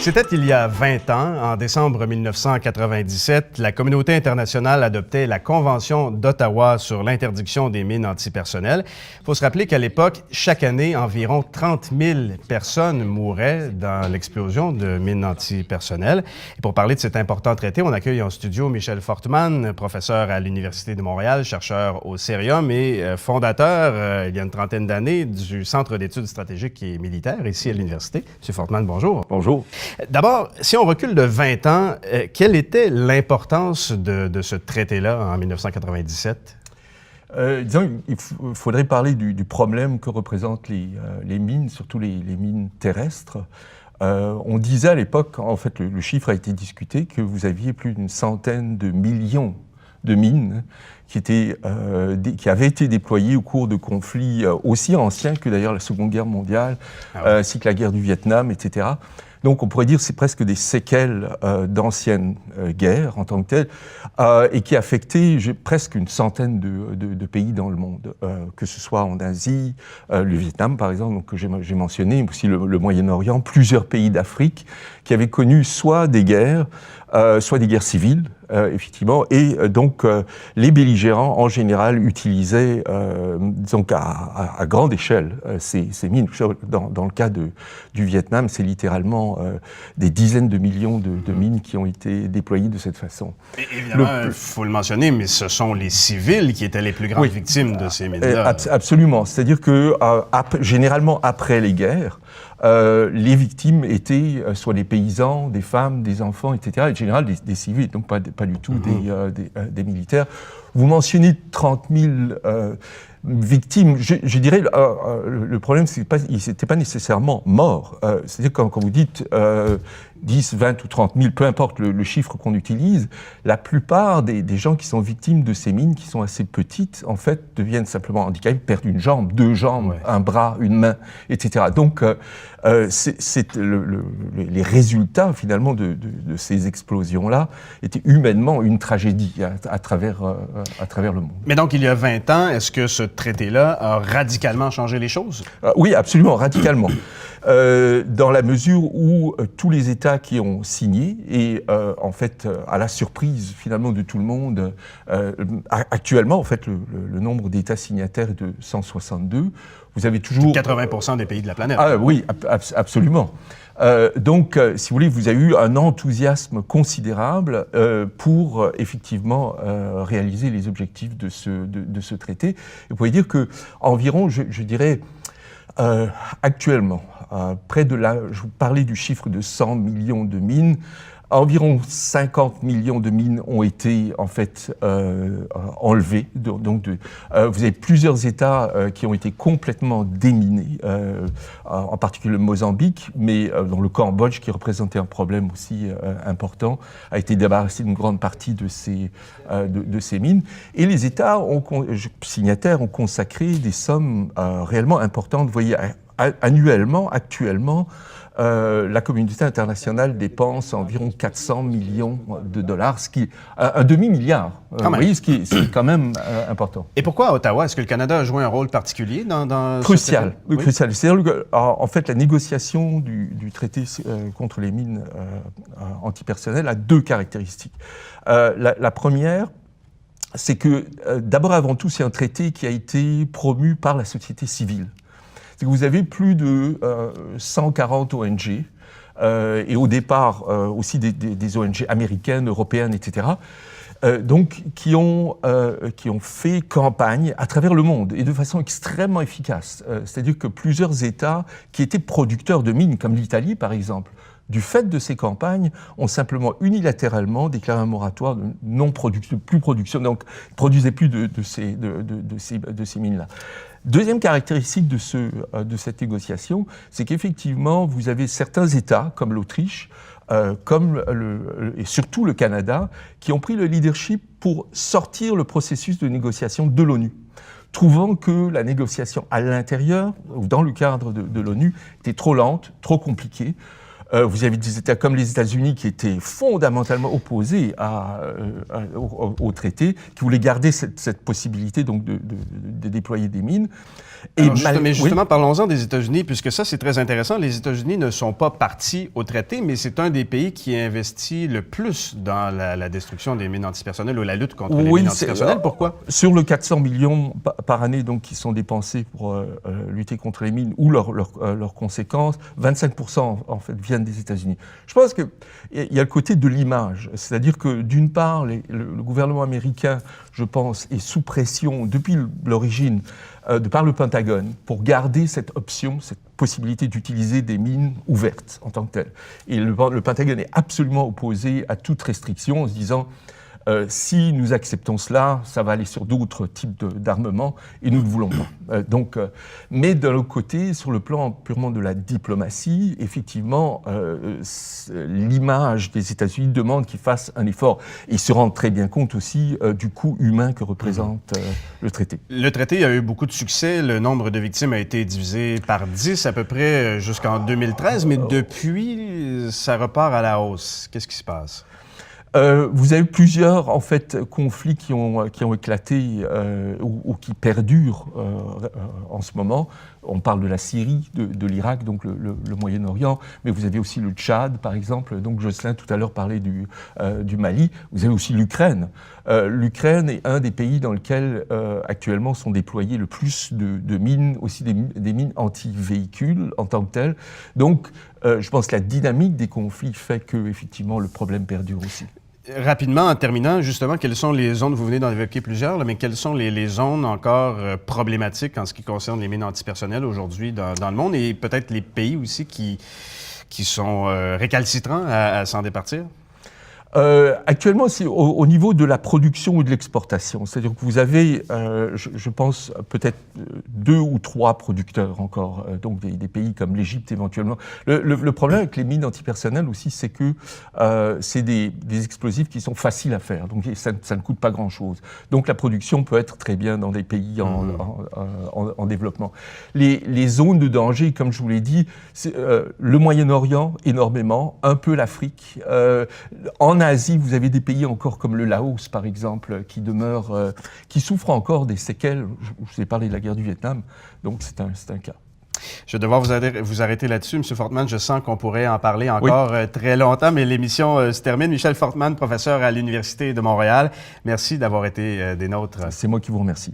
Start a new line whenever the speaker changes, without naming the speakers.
C'était il y a 20 ans, en décembre 1997, la communauté internationale adoptait la Convention d'Ottawa sur l'interdiction des mines antipersonnelles. Il faut se rappeler qu'à l'époque, chaque année, environ 30 000 personnes mouraient dans l'explosion de mines antipersonnelles. Et pour parler de cet important traité, on accueille en studio Michel Fortman, professeur à l'Université de Montréal, chercheur au Cerium et fondateur, il y a une trentaine d'années, du Centre d'études stratégiques et militaires ici à l'Université. Monsieur Fortman, bonjour.
Bonjour.
D'abord, si on recule de 20 ans, quelle était l'importance de ce traité-là en 1997?
Disons, il faudrait parler du problème que représentent les mines, surtout les mines terrestres. On disait à l'époque, en fait, le chiffre a été discuté, que vous aviez plus d'une centaine de millions de mines qui avaient été déployées au cours de conflits aussi anciens que d'ailleurs la Seconde Guerre mondiale, ainsi que la guerre du Vietnam, etc. Donc on pourrait dire que c'est presque des séquelles d'anciennes guerres en tant que telles, et qui affectaient presque une centaine de pays dans le monde, que ce soit en Asie, le Vietnam par exemple, donc, que j'ai mentionné, aussi le Moyen-Orient, plusieurs pays d'Afrique qui avaient connu soit des guerres civiles, effectivement, et donc les belligérants en général utilisaient, disons à grande échelle, ces mines. Dans le cas du Vietnam, c'est littéralement des dizaines de millions de mines qui ont été déployées de cette façon.
Et évidemment, il faut le mentionner, mais ce sont les civils qui étaient les plus grandes victimes de ces mines-là.
Absolument. C'est-à-dire que généralement après les guerres, les victimes étaient soit des paysans, des femmes, des enfants, etc. Et en général des civils, donc pas du tout des militaires. Vous mentionnez 30 000 victimes. Je dirais le problème, c'est qu'ils n'étaient pas nécessairement morts. C'est-à-dire quand vous dites 10, 20 ou 30 000, peu importe le chiffre qu'on utilise, la plupart des gens qui sont victimes de ces mines, qui sont assez petites, en fait, deviennent simplement handicapés, perdent une jambe, deux jambes, un bras, une main, etc. Donc, les résultats, finalement, de ces explosions-là étaient humainement une tragédie à travers le monde.
Mais donc, il y a 20 ans, est-ce que ce traité-là a radicalement changé les choses?
Oui, absolument, radicalement. Dans la mesure où tous les États qui ont signé, et en fait, à la surprise finalement de tout le monde, actuellement, en fait, le nombre d'États signataires est de 162. Vous avez toujours...
80% des pays de la planète.
Ah oui, absolument. Donc, si vous voulez, vous avez eu un enthousiasme considérable pour effectivement réaliser les objectifs de ce traité. Et vous pouvez dire que environ, je dirais, actuellement, je vous parlais du chiffre de 100 millions de mines. Environ 50 millions de mines ont été en fait enlevées. Donc, vous avez plusieurs États qui ont été complètement déminés, en particulier le Mozambique, mais dont le Cambodge, qui représentait un problème aussi important, a été débarrassé d'une grande partie de ces mines. Et les États signataires ont consacré des sommes réellement importantes. Vous voyez, annuellement, actuellement, la communauté internationale dépense environ 400 millions de dollars, ce qui un demi-milliard. Vous voyez, ce qui est quand même important.
Et pourquoi à Ottawa? Est-ce que le Canada a joué un rôle particulier dans
Crucial. Oui, crucial. C'est-à-dire que, en fait, la négociation du traité contre les mines antipersonnelles a deux caractéristiques. La première, c'est que, d'abord avant tout, c'est un traité qui a été promu par la société civile. C'est que vous avez plus de 140 ONG, et au départ aussi des ONG américaines, européennes, etc., donc qui ont fait campagne à travers le monde et de façon extrêmement efficace. C'est-à-dire que plusieurs États qui étaient producteurs de mines, comme l'Italie par exemple, du fait de ces campagnes, ont simplement unilatéralement déclaré un moratoire de plus production, donc ne produisaient plus de ces mines-là. Deuxième caractéristique de cette négociation, c'est qu'effectivement, vous avez certains États, comme l'Autriche, et surtout le Canada, qui ont pris le leadership pour sortir le processus de négociation de l'ONU, trouvant que la négociation à l'intérieur, ou dans le cadre de l'ONU, était trop lente, trop compliquée, Vous avez des États comme les États-Unis qui étaient fondamentalement opposés au traité, qui voulaient garder cette possibilité donc de déployer des mines.
Mais justement, parlons-en des États-Unis, puisque ça, c'est très intéressant. Les États-Unis ne sont pas partis au traité, mais c'est un des pays qui investit le plus dans la destruction des mines antipersonnelles ou la lutte contre les mines antipersonnelles. Pourquoi?
Sur le 400 millions par année donc, qui sont dépensés pour lutter contre les mines ou leurs conséquences, 25% en fait viennent des États-Unis. Je pense qu'il y a le côté de l'image, c'est-à-dire que d'une part, le gouvernement américain, je pense, est sous pression depuis l'origine de par le Pentagone pour garder cette option, cette possibilité d'utiliser des mines ouvertes en tant que telles. Et le Pentagone est absolument opposé à toute restriction en se disant si nous acceptons cela, ça va aller sur d'autres types d'armements et nous ne voulons pas. Mais d'un autre côté, sur le plan purement de la diplomatie, effectivement, l'image des États-Unis demande qu'ils fassent un effort. Ils se rendent très bien compte aussi du coût humain que représente le traité.
Le traité a eu beaucoup de succès. Le nombre de victimes a été divisé par 10 à peu près jusqu'en 2013, mais depuis, ça repart à la hausse. Qu'est-ce qui se passe?
Vous avez plusieurs en fait conflits qui ont éclaté ou qui perdurent en ce moment. On parle de la Syrie, de l'Irak, donc le Moyen-Orient, mais vous avez aussi le Tchad, par exemple. Donc Jocelyn tout à l'heure parlait du Mali. Vous avez aussi l'Ukraine. L'Ukraine est un des pays dans lequel actuellement sont déployés le plus de mines, aussi des mines anti-véhicules en tant que telles. Donc je pense que la dynamique des conflits fait que effectivement le problème perdure aussi.
Rapidement, en terminant, justement, quelles sont les zones, vous venez d'en évoquer plusieurs, là, mais quelles sont les zones encore problématiques en ce qui concerne les mines antipersonnelles aujourd'hui dans le monde et peut-être les pays aussi qui sont récalcitrants à s'en départir?
Actuellement, c'est au niveau de la production ou de l'exportation. C'est-à-dire que vous avez, je pense, peut-être 2 ou 3 producteurs encore, donc des pays comme l'Égypte éventuellement. Le problème avec les mines antipersonnelles aussi, c'est que c'est des explosifs qui sont faciles à faire, donc ça ne coûte pas grand-chose. Donc la production peut être très bien dans des pays en développement. Les zones de danger, comme je vous l'ai dit, c'est, le Moyen-Orient énormément, un peu l'Afrique. En Asie, vous avez des pays encore comme le Laos, par exemple, qui demeurent, qui souffrent encore des séquelles. Je vous ai parlé de la guerre du Vietnam, donc c'est un cas.
Je vais devoir vous arrêter là-dessus, M. Fortman. Je sens qu'on pourrait en parler encore très longtemps, mais l'émission se termine. Michel Fortman, professeur à l'Université de Montréal, merci d'avoir été des nôtres.
C'est moi qui vous remercie.